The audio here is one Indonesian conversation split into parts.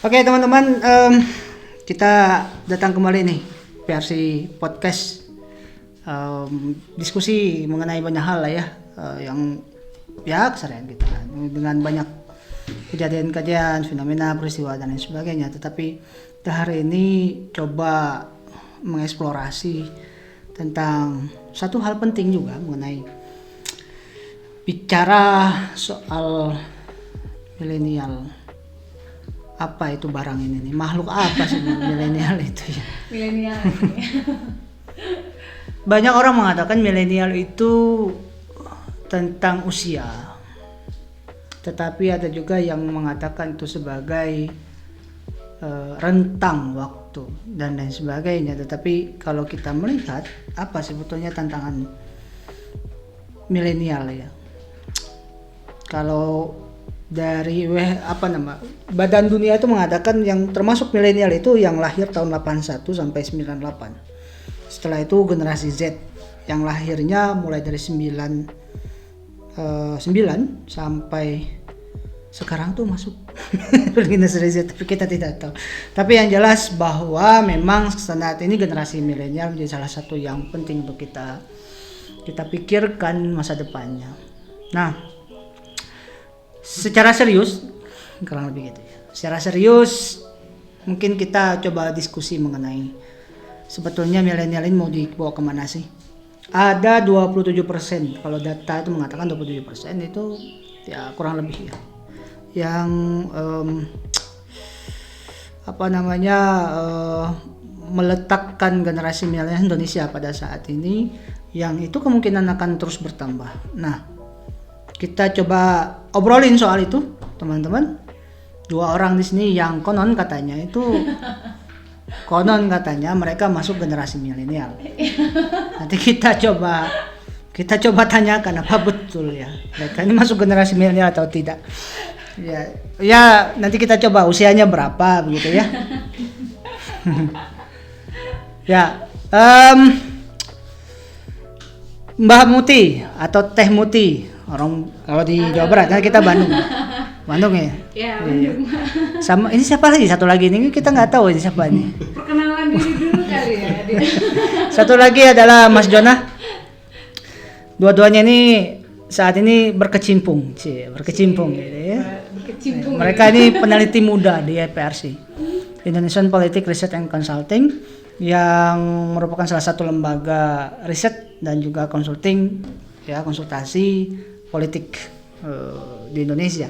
Oke teman-teman, kita datang kembali nih versi podcast, diskusi mengenai banyak hal lah ya, yang ya keseharian kita dengan banyak kejadian-kejadian, fenomena, peristiwa dan lain sebagainya. Tetapi hari ini coba mengeksplorasi tentang satu hal penting juga mengenai bicara soal milenial. Apa itu barang ini nih? Makhluk apa sih milenial itu ya? Milenial ini. Banyak orang mengatakan milenial itu tentang usia. Tetapi ada juga yang mengatakan itu sebagai rentang waktu dan lain sebagainya. Tetapi kalau kita melihat apa sebetulnya tantangan milenial ya? Kalau dari Badan Dunia itu mengatakan yang termasuk milenial itu yang lahir tahun 81 sampai 98. Setelah itu generasi Z yang lahirnya mulai dari 9 sampai sekarang tuh masuk generasi Z, tapi kita tidak tahu. Tapi yang jelas bahwa memang saat ini generasi milenial menjadi salah satu yang penting untuk kita pikirkan masa depannya. Nah, secara serius, kurang lebih gitu ya. Secara serius, mungkin kita coba diskusi mengenai sebetulnya milenial ini mau dibawa kemana sih? Ada 27%, kalau data itu mengatakan 27% itu ya kurang lebih ya. Yang meletakkan generasi milenial Indonesia pada saat ini, yang itu kemungkinan akan terus bertambah. Nah, kita coba obrolin soal itu, teman-teman. Dua orang di sini yang konon katanya mereka masuk generasi milenial. Nanti kita coba tanyakan apa betul ya mereka ini masuk generasi milenial atau tidak. Ya nanti kita coba usianya berapa begitu ya. Ya, Mbah Muti atau Teh Muti. Orang kalau di Jawa Barat kan kita Bandung ya. Ya, Bandung. Sama ini siapa lagi? Satu lagi ini kita nggak tahu ini siapa nih. Perkenalan diri dulu kali ya. Satu lagi adalah Mas Jonah. Dua-duanya ini saat ini berkecimpung gitu ya. Mereka ini peneliti muda di IPRC, Indonesian Politics Research and Consulting, yang merupakan salah satu lembaga riset dan juga konsultasi politik di Indonesia,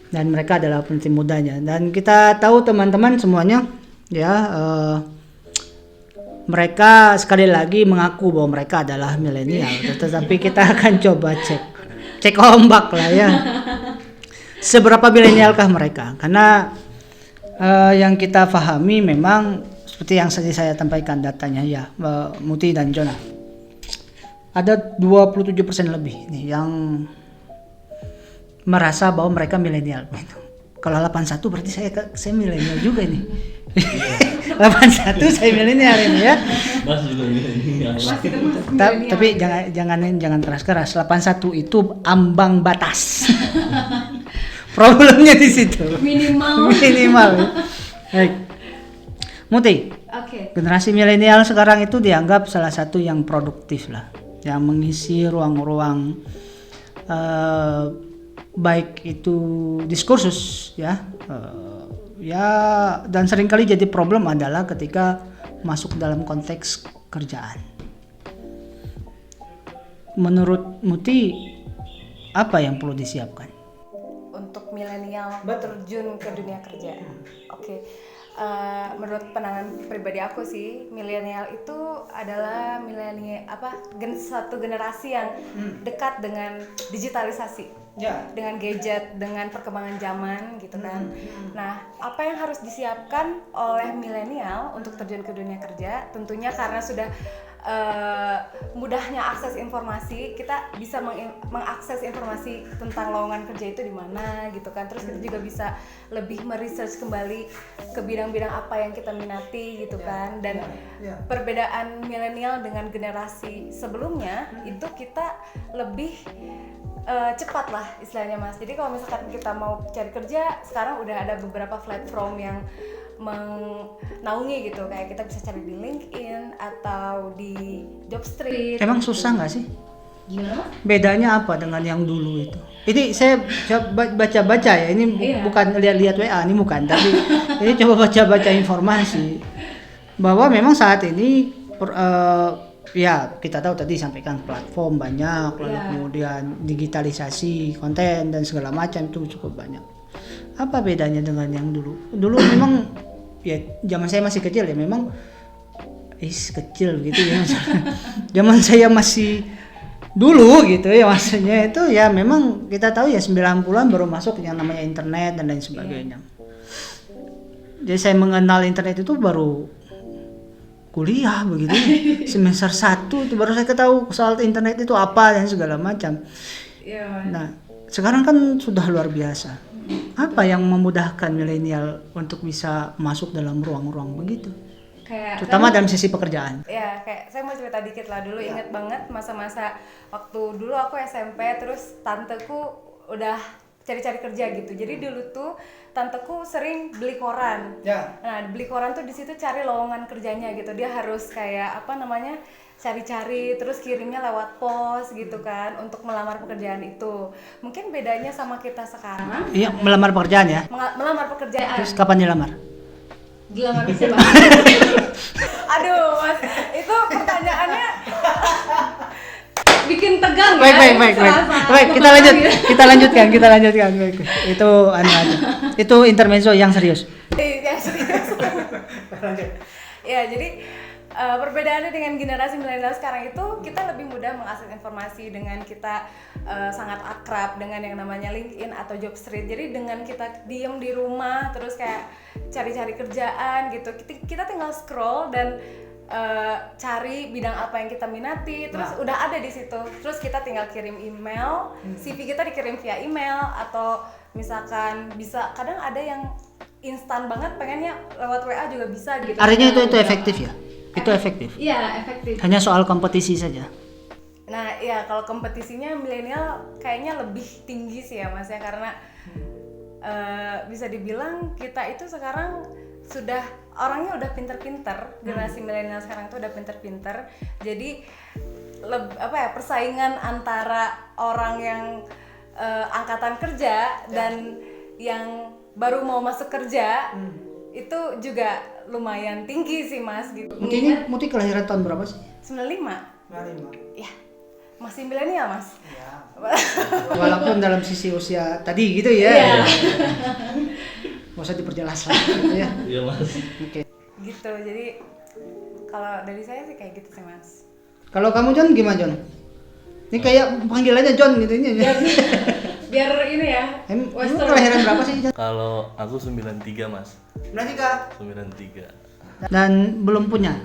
dan mereka adalah peneliti mudanya. Dan kita tahu teman-teman semuanya ya, mereka sekali lagi mengaku bahwa mereka adalah milenial, tetapi kita akan coba cek ombak lah ya, seberapa milenialkah mereka. Karena yang kita pahami memang seperti yang tadi saya sampaikan datanya ya, Muti dan Jonah, ada 27% lebih nih yang merasa bahwa mereka milenial. Kalau 81 berarti saya milenial juga nih. 81 saya milenial ini ya. Mas juga milenial. Tapi jangan keras-keras. 81 itu ambang batas. Problemnya di situ. Minimal. Baik. Muti. Oke. Generasi milenial sekarang itu dianggap salah satu yang produktif lah, yang mengisi ruang-ruang baik itu diskursus ya, dan seringkali jadi problem adalah ketika masuk dalam konteks kerjaan. Menurut Muti, apa yang perlu disiapkan Untuk milenial terjun ke dunia kerja? Oke. Menurut pandangan pribadi aku sih, milenial itu adalah satu generasi yang dekat dengan digitalisasi, dengan gadget, dengan perkembangan zaman gitu kan. Nah, apa yang harus disiapkan oleh milenial untuk terjun ke dunia kerja? Tentunya karena sudah mudahnya akses informasi, kita bisa mengakses informasi tentang lowongan kerja itu di mana gitu kan. Terus kita juga bisa lebih meresearch kembali ke bidang-bidang apa yang kita minati gitu kan. Dan perbedaan milenial dengan generasi sebelumnya itu kita lebih cepat lah istilahnya Mas. Jadi kalau misalkan kita mau cari kerja, sekarang udah ada beberapa platform yang menaungi gitu, kayak kita bisa cari di LinkedIn atau di Jobstreet. Emang susah nggak sih? Gimana? Bedanya apa dengan yang dulu itu? Ini saya baca-baca ya, ini bukan lihat-lihat WA, ini bukan, tapi ini coba baca-baca informasi bahwa memang saat ini ya kita tahu tadi sampaikan platform banyak, lalu kemudian digitalisasi konten dan segala macam itu cukup banyak. Apa bedanya dengan yang dulu? Dulu memang ya zaman saya masih kecil ya, memang kecil gitu ya. Zaman saya masih dulu gitu ya, maksudnya itu ya memang kita tahu ya 90-an baru masuk yang namanya internet dan lain sebagainya. Jadi saya mengenal internet itu baru kuliah begitu, semester 1 itu baru saya ketahui soal internet itu apa dan segala macam. Nah sekarang kan sudah luar biasa. Apa yang memudahkan milenial untuk bisa masuk dalam ruang-ruang begitu? Terutama dalam sisi pekerjaan. Ya, kayak saya mau cerita dikit lah dulu. Ingat banget masa-masa waktu dulu aku SMP, terus tanteku udah cari-cari kerja gitu. Jadi dulu tuh tanteku sering beli koran. Nah, beli koran tuh di situ cari lowongan kerjanya gitu. Dia harus kayak cari-cari terus kirimnya lewat pos gitu kan untuk melamar pekerjaan itu. Mungkin bedanya sama kita sekarang. Iya, melamar pekerjaan ya. Melamar pekerjaan. Terus kapan dilamar? Dilamar siapa? Aduh, Mas, itu pertanyaannya bikin tegang ya. Baik, kita lanjutkan. Baik. Itu aja. Itu intermezzo yang serius. Yang serius. Ya, jadi perbedaannya dengan generasi milenial sekarang itu, kita lebih mudah mengakses informasi dengan kita sangat akrab dengan yang namanya LinkedIn atau Jobstreet. Jadi dengan kita diem di rumah terus kayak cari-cari kerjaan gitu, kita tinggal scroll dan cari bidang apa yang kita minati, terus udah ada di situ. Terus kita tinggal kirim email, CV kita dikirim via email, atau misalkan bisa, kadang ada yang instan banget pengennya lewat WA juga bisa gitu. Artinya itu efektif ya? Itu efektif? Iya, efektif. Hanya soal kompetisi saja? Nah ya, kalau kompetisinya milenial kayaknya lebih tinggi sih ya Mas ya, karena bisa dibilang kita itu sekarang sudah orangnya udah pinter-pinter. Generasi milenial sekarang itu udah pinter-pinter. Jadi persaingan antara orang yang angkatan kerja dan yang baru mau masuk kerja itu juga lumayan tinggi sih Mas gitu. Muti kelahiran tahun berapa sih? 95. Ya, masih milenial Mas. Ya. Walaupun dalam sisi usia tadi gitu ya. Iya. Nggak usah diperjelas lagi gitu ya. Iya Mas. Oke. Gitu, jadi kalau dari saya sih kayak gitu sih Mas. Kalau kamu John gimana John? Ini kayak panggil aja John gitu ya. Biar ini ya. Emang kelahiran berapa sih John? Kalau aku 93 Mas. 93. Dan belum punya?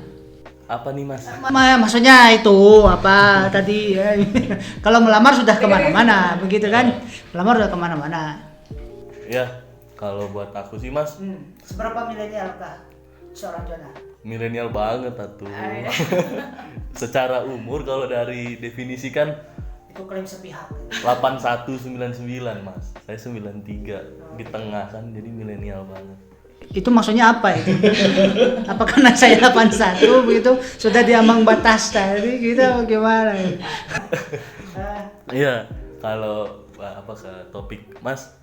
Apa nih Mas? Maksudnya itu apa tadi ya. Kalau melamar sudah kemana-mana begitu kan? Melamar sudah kemana-mana. Ya, kalau buat aku sih Mas, seberapa milenial kah seorang Jona? milenial banget atuh. Secara umur kalau dari definisi kan Itu klaim sepihak. 8199 Mas. Saya 93 di tengah kan, jadi milenial banget. Itu maksudnya apa itu? Apa karena saya 81 begitu sudah diambang batas tadi gitu gimana? Iya, kalau ke topik Mas,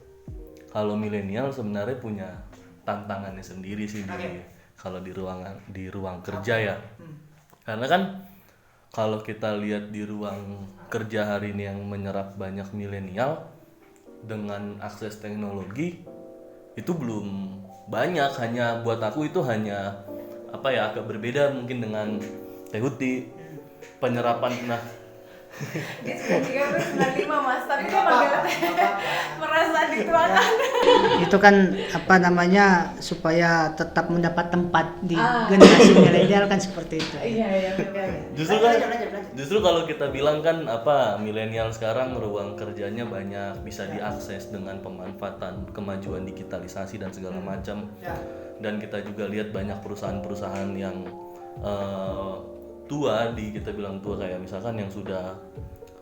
kalau milenial sebenarnya punya tantangannya sendiri sih kalau di ruang kerja ya. Karena kan kalau kita lihat di ruang kerja hari ini yang menyerap banyak milenial dengan akses teknologi itu belum banyak. Hanya buat aku itu hanya agak berbeda mungkin dengan Teh Huti penyerapan. Dia juga 95 Mas, tapi dia manggil merasa dituakan. Itu kan supaya tetap mendapat tempat di generasi milenial kan seperti itu. Iya. Justru kalau kita bilang kan milenial sekarang ruang kerjanya banyak, bisa diakses dengan pemanfaatan kemajuan digitalisasi dan segala macam. Dan kita juga lihat banyak perusahaan-perusahaan yang kita bilang tua kayak misalkan yang sudah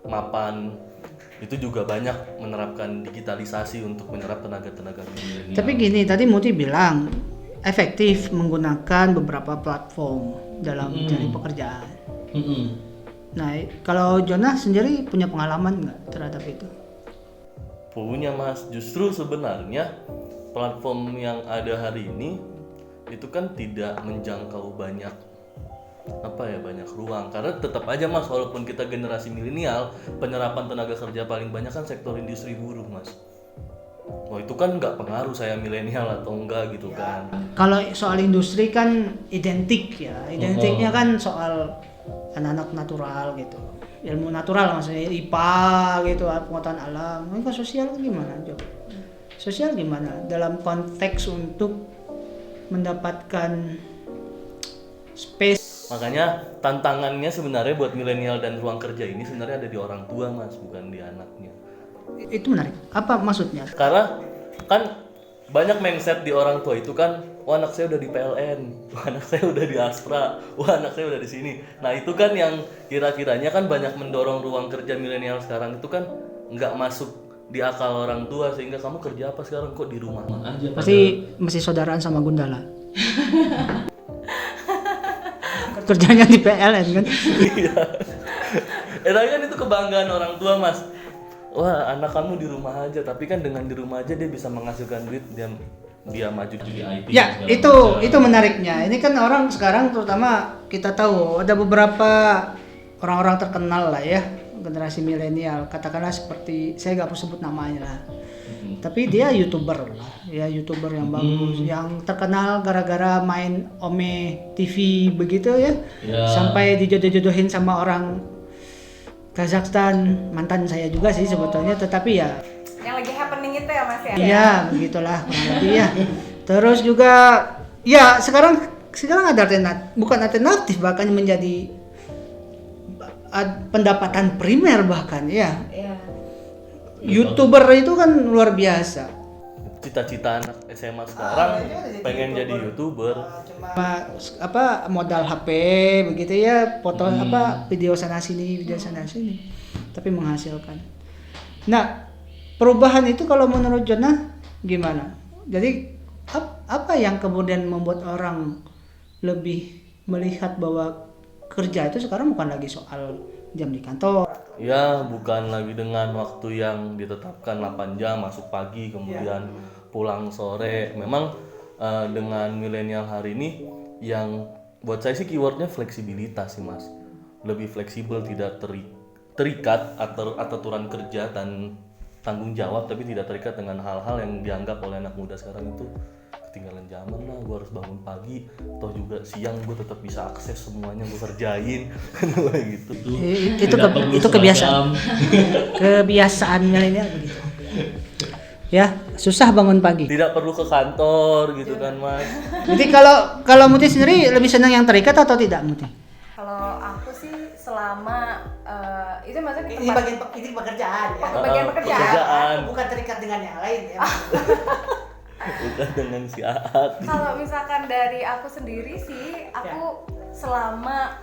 mapan itu juga banyak menerapkan digitalisasi untuk menyerap tenaga-tenaga milenial. Tapi gini, tadi Muti bilang efektif menggunakan beberapa platform dalam mencari pekerjaan. Nah, kalau Jonah sendiri punya pengalaman nggak terhadap itu? Punya Mas, justru sebenarnya platform yang ada hari ini itu kan tidak menjangkau banyak ruang, karena tetap aja Mas, walaupun kita generasi milenial, penyerapan tenaga kerja paling banyak kan sektor industri buruh Mas. Wah itu kan nggak pengaruh saya milenial atau enggak gitu kan. Kalau soal industri kan identik ya, identiknya kan soal anak-anak natural gitu, ilmu natural maksudnya IPA gitu, pengetahuan alam. Ini kan sosial gimana coba? Sosial gimana dalam konteks untuk mendapatkan space. Makanya tantangannya sebenarnya buat milenial dan ruang kerja ini sebenarnya ada di orang tua Mas, bukan di anaknya. Itu menarik. Apa maksudnya? Karena kan banyak mindset di orang tua itu kan, wah anak saya udah di PLN, wah anak saya udah di Astra, wah anak saya udah di sini. Nah itu kan yang kira-kiranya kan banyak mendorong ruang kerja milenial sekarang itu kan nggak masuk di akal orang tua, sehingga kamu kerja apa sekarang kok di rumah aja. Pasti masih saudaraan sama Gundala. Kerjanya di PLN kan. Iya. Tapi kan itu kebanggaan orang tua Mas. Wah anak kamu di rumah aja, tapi kan dengan di rumah aja dia bisa menghasilkan duit, dia maju di IT. Ya itu menariknya. Ini kan orang sekarang terutama kita tahu ada beberapa orang-orang terkenal lah ya, generasi milenial, katakanlah seperti saya nggak perlu sebut namanya lah. Tapi dia YouTuber lah, ya YouTuber yang bagus, yang terkenal gara-gara main Ome TV begitu ya. Sampai dijodoh-jodohin sama orang Kazakhstan, mantan saya juga sih sebetulnya, tetapi ya yang lagi happening itu ya Mas ya? Iya, begitulah kurang lebih ya. Terus juga ya sekarang ada bukan alternatif, bahkan menjadi pendapatan primer bahkan ya. Iya. YouTuber itu kan luar biasa. Cita-cita anak SMA sekarang pengen jadi YouTuber. Cuma modal HP begitu ya, foto video sana sini, tapi menghasilkan. Nah, perubahan itu kalau menurut Jonah gimana? Jadi apa yang kemudian membuat orang lebih melihat bahwa kerja itu sekarang bukan lagi soal jam di kantor? Ya, bukan lagi dengan waktu yang ditetapkan 8 jam, masuk pagi kemudian pulang sore. Memang dengan milenial hari ini yang buat saya sih keywordnya fleksibilitas sih Mas. Lebih fleksibel, tidak terikat aturan kerja dan tanggung jawab, tapi tidak terikat dengan hal-hal yang dianggap oleh anak muda sekarang itu ketinggalan zaman lah. Gue harus bangun pagi, toh juga siang gue tetap bisa akses semuanya gue kerjain gitu. Itu kebiasaan kebiasaan milenial begitu ya, susah bangun pagi, tidak perlu ke kantor gitu kan Mas. jadi kalau Muti sendiri lebih senang yang terikat atau tidak Muti? Kalau aku sih selama itu maksudnya Ini pekerjaan ya. bagian pekerjaan. Bukan terikat dengan yang lain ya. Bukan dengan si Aat. Kalau misalkan dari aku sendiri sih, aku selama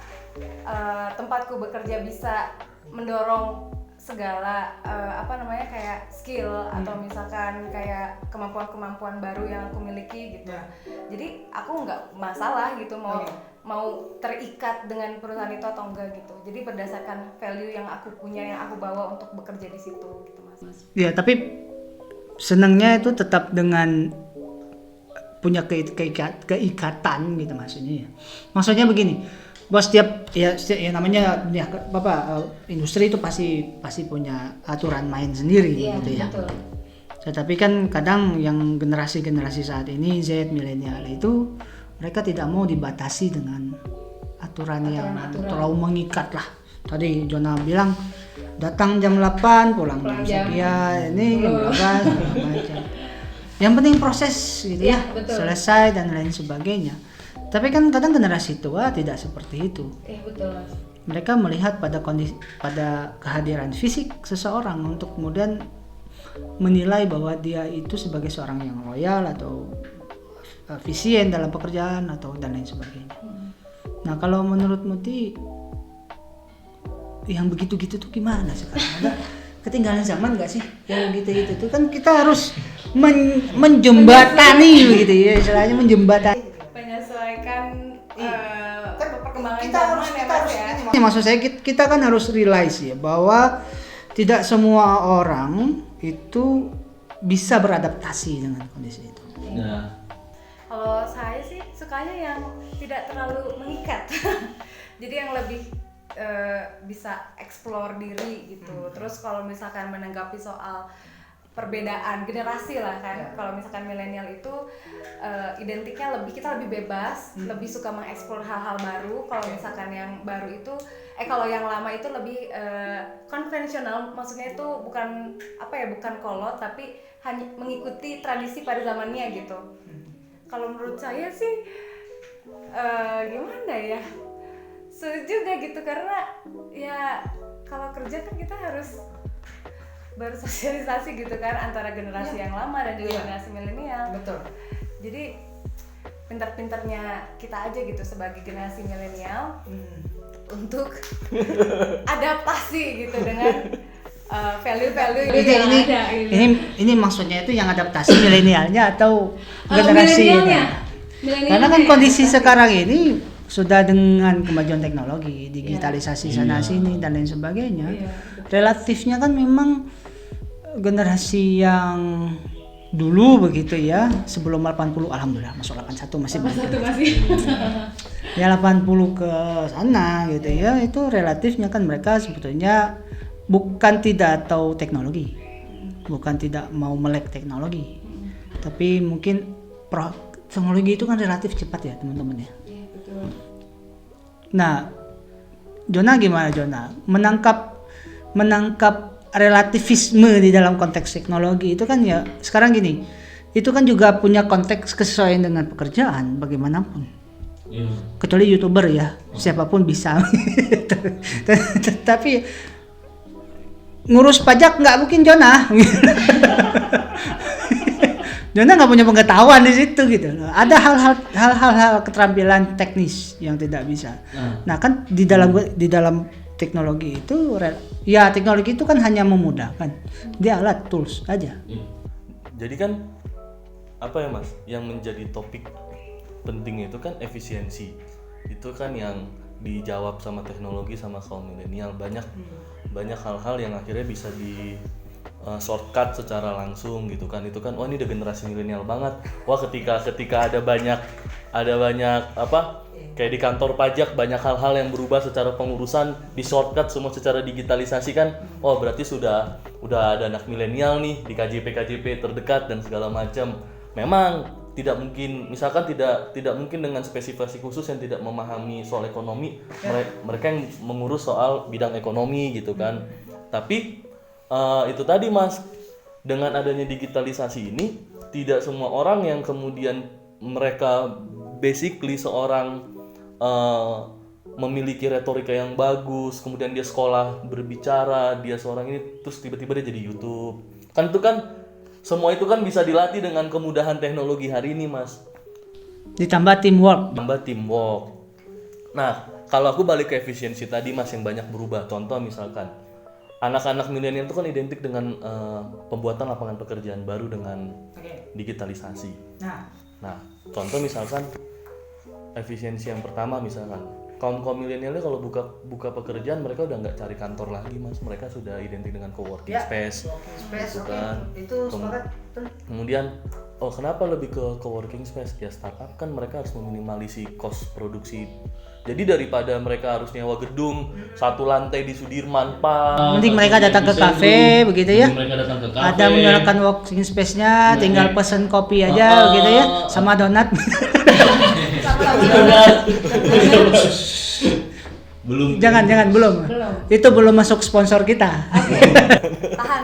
tempatku bekerja bisa mendorong segala kayak skill atau misalkan kayak kemampuan-kemampuan baru yang aku miliki gitu. Jadi aku nggak masalah gitu mau terikat dengan perusahaan itu atau enggak gitu. Jadi berdasarkan value yang aku punya, yang aku bawa untuk bekerja di situ gitu Mas. Ya, tapi senangnya itu tetap dengan punya keikatan gitu maksudnya ya. Maksudnya begini, bahwa setiap namanya industri itu pasti punya aturan main sendiri gitu ya. Betul. Tetapi kan kadang yang generasi saat ini Z milenial itu mereka tidak mau dibatasi dengan aturan yang terlalu mengikat lah. Tadi Jonah bilang datang jam 8, pulang jam sekian, ini jam berapa, macam. Yang penting proses gitu ya, selesai dan lain sebagainya. Tapi kan kadang generasi tua tidak seperti itu. Betul Mas. Mereka melihat pada kehadiran fisik seseorang untuk kemudian menilai bahwa dia itu sebagai seorang yang loyal atau efisien dalam pekerjaan atau dan lain sebagainya. Nah, kalau menurut Muti yang begitu-gitu tuh gimana sekarang? ketinggalan zaman nggak sih yang gitu-gitu tuh kan kita harus menjembatani gitu ya, istilahnya menjembatani. Menyesuaikan perkembangan Kita zaman harus ya Mas ya. ini maksud saya kita kan harus realize ya bahwa tidak semua orang itu bisa beradaptasi dengan kondisi itu. Nah, Kalau saya sih sukanya yang tidak terlalu mengikat. Jadi yang lebih bisa explore diri gitu. Terus kalau misalkan menanggapi soal perbedaan generasi lah kan. Kalau misalkan milenial itu identiknya kita lebih bebas, lebih suka mengeksplor hal-hal baru. Kalau misalkan yang baru itu kalau yang lama itu lebih konvensional, maksudnya itu bukan kolot tapi hanya mengikuti tradisi pada zamannya gitu. Kalau menurut saya sih gimana ya? Juga gitu karena ya kalau kerja kan kita harus bersosialisasi gitu kan antara generasi yang lama dan juga generasi milenial. Betul. Jadi pintar-pintarnya kita aja gitu sebagai generasi milenial untuk adaptasi gitu dengan value-value yang ada. Ini maksudnya itu yang adaptasi milenialnya atau generasi karena kan kondisi sekarang ini sudah dengan kemajuan teknologi, digitalisasi sana sini dan lain sebagainya. Relatifnya kan memang generasi yang dulu begitu ya, sebelum 80 alhamdulillah masuk 81 masih ya 80 ke sana gitu ya, itu relatifnya kan mereka sebetulnya bukan tidak tahu teknologi, bukan tidak mau melek teknologi, tapi mungkin teknologi itu kan relatif cepat ya teman-teman ya. Nah, Jona gimana Jona? Menangkap relativisme di dalam konteks teknologi itu kan ya sekarang gini, itu kan juga punya konteks kesesuaian dengan pekerjaan bagaimanapun. Kecuali YouTuber ya, siapapun bisa. Tapi ngurus pajak nggak mungkin Jona. Jona nggak punya pengetahuan di situ gitu loh. Ada hal-hal keterampilan teknis yang tidak bisa. Nah kan di dalam teknologi itu ya teknologi itu kan hanya memudahkan. Dia alat tools aja. jadi kan apa ya Mas, yang menjadi topik penting itu kan efisiensi. Itu kan yang dijawab sama teknologi sama kaum milenial. Banyak hal-hal yang akhirnya bisa di shortcut secara langsung gitu kan. Itu kan wah ini udah generasi milenial banget. Wah ketika ada banyak kayak di kantor pajak banyak hal-hal yang berubah secara pengurusan di shortcut semua secara digitalisasi kan. Wah berarti udah ada anak milenial nih di KJP terdekat dan segala macam. Memang tidak mungkin, misalkan tidak mungkin dengan spesifikasi khusus yang tidak memahami soal ekonomi, mereka yang mengurus soal bidang ekonomi gitu kan. Tapi itu tadi Mas, dengan adanya digitalisasi ini tidak semua orang yang kemudian mereka basically seorang memiliki retorika yang bagus, kemudian dia sekolah berbicara, dia seorang ini terus tiba-tiba dia jadi YouTube. Kan itu kan semua itu kan bisa dilatih dengan kemudahan teknologi hari ini Mas. Ditambah teamwork. Nah, kalau aku balik ke efisiensi tadi Mas yang banyak berubah. Contoh misalkan anak-anak milenial itu kan identik dengan pembuatan lapangan pekerjaan baru dengan digitalisasi. Nah, contoh misalkan efisiensi yang pertama misalkan kaum milenialnya kalau buka pekerjaan mereka udah nggak cari kantor lagi Mas, mereka sudah identik dengan co-working space gitu kan. Itu Kemudian kenapa lebih ke co-working space? Ya startup kan mereka harus meminimalisi cost produksi. Jadi daripada mereka harus nyewa gedung satu lantai di Sudirman mending mereka datang ke kafe begitu ya. Mereka datang ke kafe. Ada menggunakan working space-nya, tinggal pesen kopi aja gitu ya, sama donat. belum. Itu belum masuk sponsor kita. Tahan.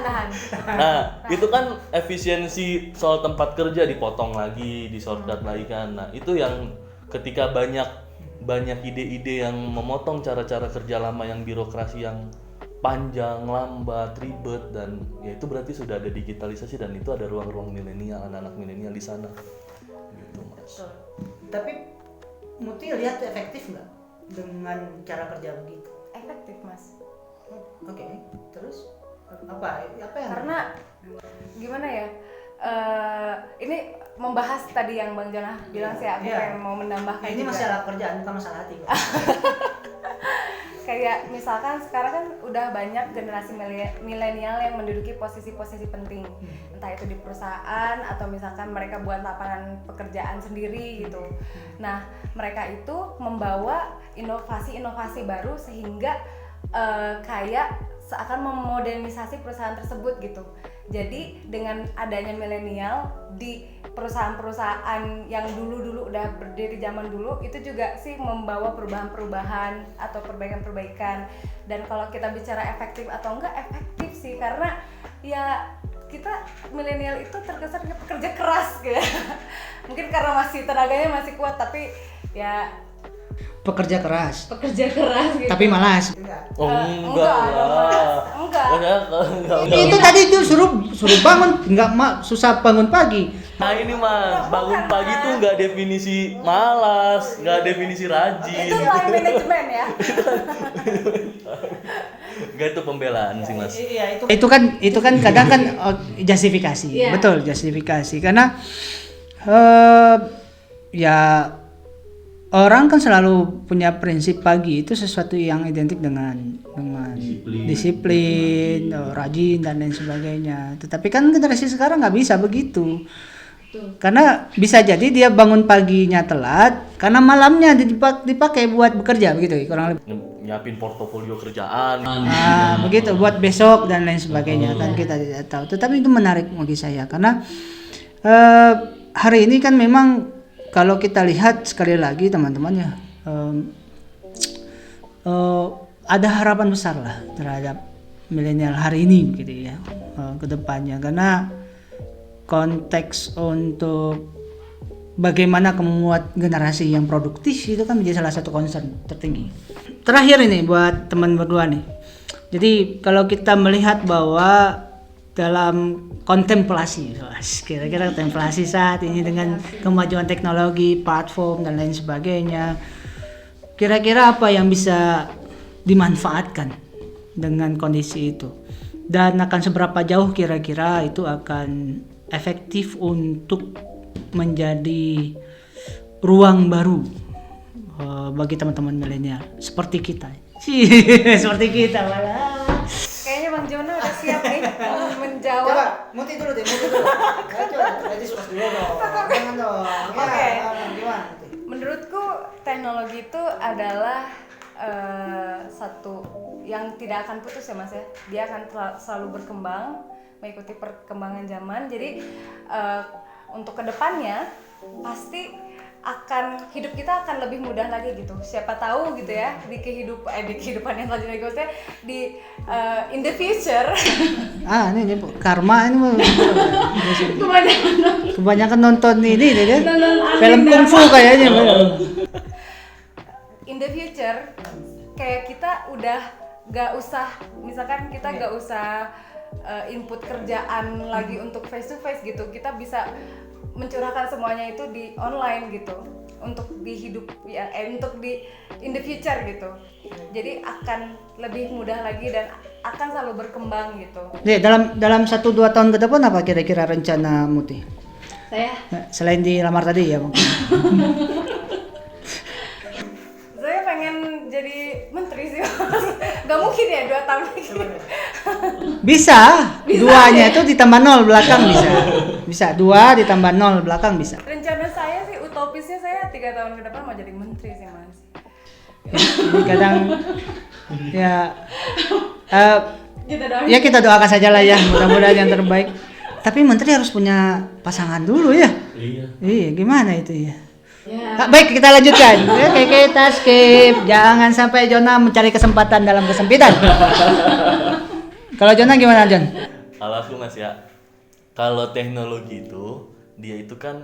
Nah, itu kan efisiensi soal tempat kerja dipotong lagi, di-shortcut lagi kan. Nah, itu yang ketika banyak ide-ide yang memotong cara-cara kerja lama yang birokrasi yang panjang, lambat, ribet, dan ya itu berarti sudah ada digitalisasi dan itu ada ruang-ruang milenial, anak-anak milenial di sana. Gitu, Mas. Tapi Muti lihat efektif nggak dengan cara kerja begitu? Efektif Mas. Oke. Terus? Apa yang Karena gimana ya? Ini membahas tadi yang Bang Jonah bilang sih, aku Iya. pengen mau menambahkan ini juga. masalah kerjaan bukan masalah hati kok. Kayak misalkan sekarang kan udah banyak generasi milenial yang menduduki posisi-posisi penting, entah itu di perusahaan atau misalkan mereka buat lapangan pekerjaan sendiri gitu. Nah, mereka itu membawa inovasi-inovasi baru sehingga kayak seakan memodernisasi perusahaan tersebut gitu. Jadi dengan adanya milenial di perusahaan-perusahaan yang dulu-dulu udah berdiri zaman dulu, itu juga sih membawa perubahan-perubahan atau perbaikan-perbaikan. Dan kalau kita bicara efektif atau enggak, efektif sih, karena ya kita milenial itu terkesan pekerja keras gitu. Mungkin karena masih tenaganya masih kuat, tapi ya Pekerja keras, pekerja keras gitu. tapi malas. Oh enggak lah. enggak. Itu tadi itu suruh bangun, susah bangun pagi. Nah ini mas, bangun pagi tuh nggak definisi malas, nggak definisi Itu rajin. time management ya. Nggak, itu pembelaan sih mas. Iya, itu kan kadang kan justifikasi. Iya. Betul, justifikasi. Karena ya orang kan selalu punya prinsip pagi itu sesuatu yang identik dengan disiplin, rajin dan lain sebagainya. Tetapi kan generasi sekarang nggak bisa begitu. Karena bisa jadi dia bangun paginya telat karena malamnya dipakai buat bekerja begitu kurang lebih. Nyiapin portofolio kerjaan. Begitu buat besok dan lain sebagainya kan kita tidak tahu. Tetapi itu menarik bagi saya karena hari ini kan memang kalau kita lihat sekali lagi teman-teman ya, ada harapan besar lah terhadap milenial hari ini gitu ya, ke depannya, karena konteks untuk bagaimana membuat generasi yang produktif itu kan menjadi salah satu concern tertinggi. Terakhir ini buat teman berdua nih, jadi kalau kita melihat bahwa dalam kontemplasi, kira-kira kontemplasi saat ini dengan kemajuan teknologi, platform dan lain sebagainya, kira-kira apa yang bisa dimanfaatkan dengan kondisi itu dan akan seberapa jauh kira-kira itu akan efektif untuk menjadi ruang baru bagi teman-teman milenial seperti kita. Seperti kita malah. Kayaknya Bang Jonah udah siap nih menjawab. Coba, muti dulu. Coba, tadi suka dulu dong. Jangan dong. Oke. Gimana? Menurutku teknologi itu adalah satu yang tidak akan putus ya Mas ya. Dia akan selalu berkembang, mengikuti perkembangan zaman. Jadi untuk kedepannya pasti hidup kita akan lebih mudah lagi gitu. Siapa tahu gitu ya di kehidupan yang selanjutnya maksudnya di in the future. Ini karma ini kebanyakan nonton ini deh kan. Film kungfu kayaknya. In the future kayak kita udah gak usah, misalkan kita gak usah input kerjaan lagi untuk face to face gitu. Kita bisa mencurahkan semuanya itu di online gitu untuk di hidup ya, untuk di in the future gitu. Jadi akan lebih mudah lagi dan akan selalu berkembang gitu. Nih, dalam 1-2 tahun ke depan apa kira-kira rencana Muti? Saya Selain dilamar tadi ya mungkin. Saya pengen jadi menteri sih. Gak mungkin ya 2 tahun lagi. Bisa. Duanya itu ditambah 0 belakang bisa 2 ditambah 0 belakang bisa. Rencana saya sih utopisnya saya 3 tahun ke depan mau jadi menteri sih Mas. Ini kadang ya Kita doain. ya kita doakan saja lah ya, mudah-mudahan yang terbaik. Tapi menteri harus punya pasangan dulu ya. Iya, gimana itu ya? Baik, kita lanjutkan. Oke, kita skip. Jangan sampai Jonah mencari kesempatan dalam kesempitan. Kalau Jonah gimana, Jon? Kalau aku mas ya, kalau teknologi itu dia itu kan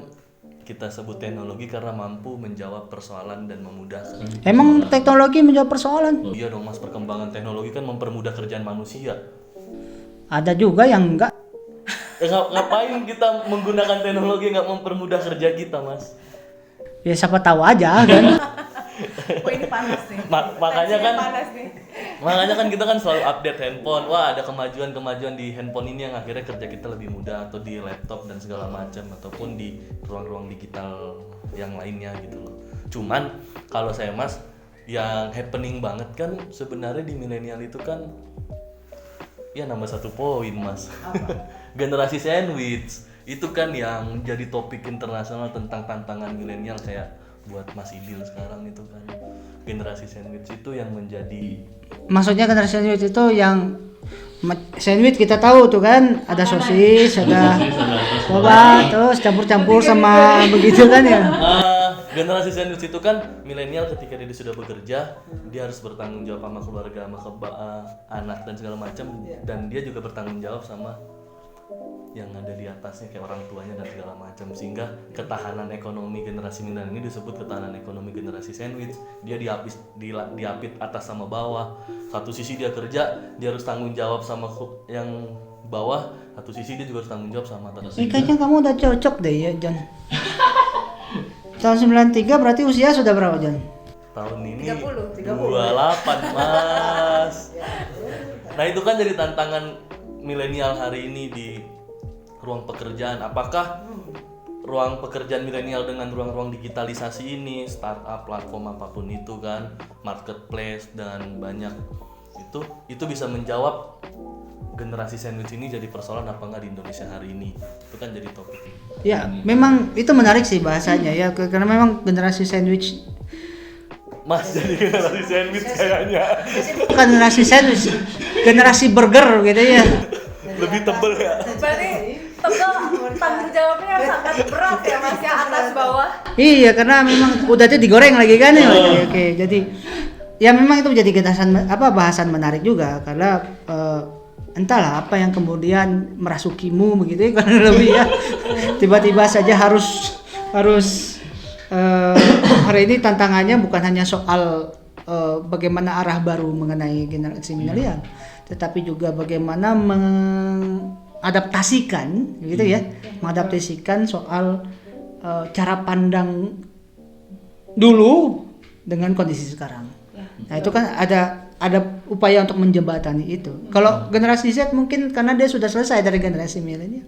kita sebut teknologi karena mampu menjawab persoalan dan memudahkan. Emang teknologi menjawab persoalan? Iya dong mas, perkembangan teknologi kan mempermudah kerjaan manusia. Ada juga yang enggak. Ngapain kita menggunakan teknologi nggak mempermudah kerja kita mas? Ya siapa tahu aja kan. Oh ini panas nih. Makanya kan Panas nih. makanya kan kita kan selalu update handphone. Wah, ada kemajuan-kemajuan di handphone ini yang akhirnya kerja kita lebih mudah, atau di laptop dan segala macam, ataupun di ruang-ruang digital yang lainnya gitu loh. Cuman kalau saya Mas, yang happening banget kan sebenarnya di milenial itu kan ya nambah satu poin Mas. Generasi sandwich itu kan yang jadi topik internasional tentang tantangan milenial. Kayak buat Mas Idil sekarang itu kan generasi sandwich itu yang menjadi, Maksudnya generasi sandwich itu yang sandwich kita tahu tuh kan, ada sosis, ada boba, terus campur-campur sama begitu kan ya. generasi sandwich itu kan milenial ketika dia sudah bekerja, dia harus bertanggung jawab sama keluarga, sama anak dan segala macam, dan dia juga bertanggung jawab sama yang ada di atasnya kayak orang tuanya dan segala macam, sehingga ketahanan ekonomi generasi milenial ini disebut ketahanan ekonomi generasi sandwich. Dia diapit atas sama bawah. Satu sisi dia kerja, dia harus tanggung jawab sama yang bawah, satu sisi dia juga harus tanggung jawab sama atas. Kayaknya kamu udah cocok deh ya John. Tahun 93 berarti usia sudah berapa John? Tahun ini 30. 28 Mas. Nah itu kan jadi tantangan milenial hari ini di ruang pekerjaan. Apakah ruang pekerjaan milenial dengan ruang-ruang digitalisasi ini, startup, platform apapun itu kan, marketplace dan banyak itu bisa menjawab generasi sandwich ini jadi persoalan apa enggak di Indonesia hari ini? Itu kan jadi topik. Ya, memang itu menarik sih bahasanya ya, karena memang generasi sandwich Mas jadi generasi sandwich kayaknya bukan generasi sandwich, generasi burger gitu ya. lebih tebel ya. Berarti tebal tanggung jawabnya sangat berat ya Mas ya, atas bawah. Iya, karena memang udahnya digoreng lagi kan ya. Oke, jadi ya memang itu menjadi bahasan menarik juga karena entahlah apa yang kemudian merasukimu begitu ya, karena lebih ya tiba-tiba saja harus hari ini tantangannya bukan hanya soal bagaimana arah baru mengenai generasi milenial, tetapi juga bagaimana mengadaptasikan gitu ya, mengadaptasikan soal cara pandang dulu dengan kondisi sekarang. Nah itu kan ada upaya untuk menjembatani itu. Kalau generasi Z mungkin karena dia sudah selesai dari generasi milenial,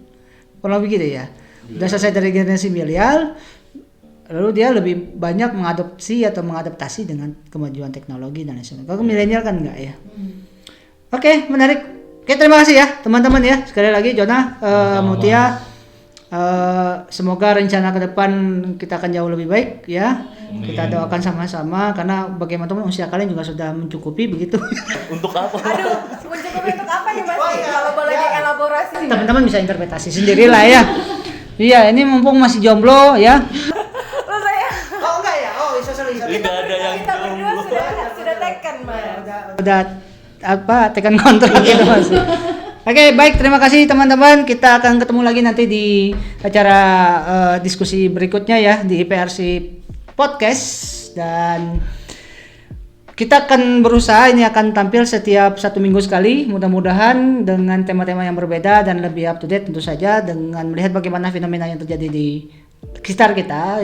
kalau begitu ya, sudah selesai dari generasi milenial, lalu dia lebih banyak mengadopsi atau mengadaptasi dengan kemajuan teknologi dan lain sebagainya. Kalau milenial kan enggak ya. Oke, menarik. Oke, terima kasih ya teman-teman ya. Sekali lagi Jonah, Mutia, semoga rencana ke depan kita akan jauh lebih baik ya. Kita doakan sama-sama karena bagaimanapun usia kalian juga sudah mencukupi begitu. Untuk apa? Aduh, mencukupi untuk apa nih Mas? Kalau boleh dielaborasi. Teman-teman bisa interpretasi sendirilah ya. Iya, ini mumpung masih jomblo ya. Lo saya. Oh enggak ya? Oh, sorry. Tidak ada yang Kita berdua jomblo. sudah taken Mas. Udah tekan kontrak gitu Mas. Oke, baik, terima kasih teman-teman. Kita akan ketemu lagi nanti di acara diskusi berikutnya ya di IPRC Podcast, dan kita akan berusaha ini akan tampil setiap 1 minggu sekali, mudah-mudahan dengan tema-tema yang berbeda dan lebih up to date tentu saja, dengan melihat bagaimana fenomena yang terjadi di sekitar kita.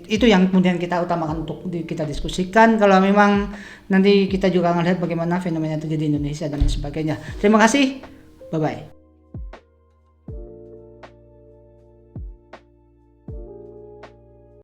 Itu yang kemudian kita utamakan untuk kita diskusikan. Kalau memang nanti kita juga akan lihat bagaimana fenomena yang terjadi di Indonesia dan lain sebagainya. Terima kasih, bye bye.